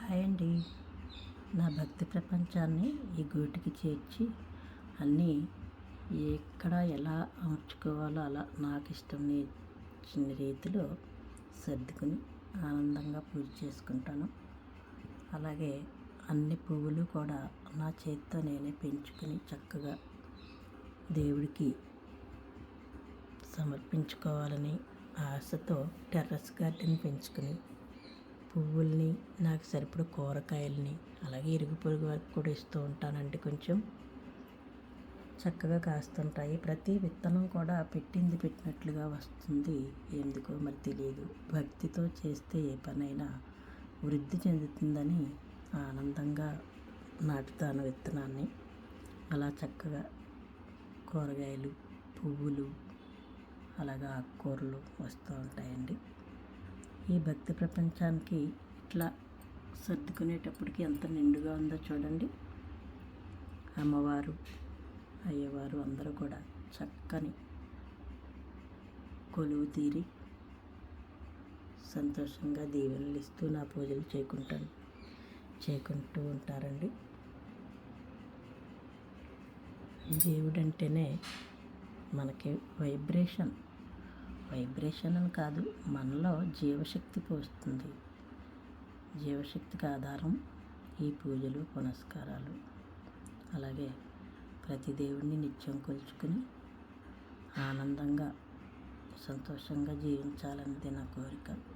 Hi అండి. నా భక్తి ప్రపంచాన్ని ఈ గూటికి చేర్చి అన్నీ ఎక్కడ ఎలా అమర్చుకోవాలో అలా నాకు ఇష్టం చిన్న రీతిలో సర్దుకుని ఆనందంగా పూజ చేసుకుంటాను. అలాగే అన్ని పువ్వులు కూడా నా చేతితో నేనే పెంచుకుని చక్కగా దేవుడికి సమర్పించుకోవాలని ఆశతో టెర్రస్ గార్డెన్ పెంచుకుని పువ్వుల్ని నాకు సరిపడ కూరగాయలని అలాగే ఇరుగు పొరుగు వరకు కూడా ఇస్తూ ఉంటానండి. కొంచెం చక్కగా కాస్తుంటాయి. ప్రతి విత్తనం కూడా పెట్టింది పెట్టినట్లుగా వస్తుంది. ఎందుకో మరి తెలియదు. భక్తితో చేస్తే ఏ పనైనా వృద్ధి చెందుతుందని ఆనందంగా నాటుతాను విత్తనాన్ని. అలా చక్కగా కూరగాయలు, పువ్వులు, అలాగా ఆకుకూరలు వస్తూ ఉంటాయండి. ఈ భక్తి ప్రపంచానికి ఇట్లా సర్దుకునేటప్పటికి ఎంత నిండుగా ఉందో చూడండి. అమ్మవారు, అయ్యవారు అందరూ కూడా చక్కని కొలువు తీరి సంతోషంగా దీవెనలు ఇస్తూ నా పూజలు చేకుంటూ ఉంటారండి. దేవుడు అంటేనే మనకి వైబ్రేషన్ అని కాదు, మనలో జీవశక్తి పోస్తుంది. జీవశక్తికి ఆధారం ఈ పూజలు, పునస్కారాలు. అలాగే ప్రతి దేవుడిని నిత్యం కొలుచుకుని ఆనందంగా సంతోషంగా జీవించాలన్నది నా కోరిక.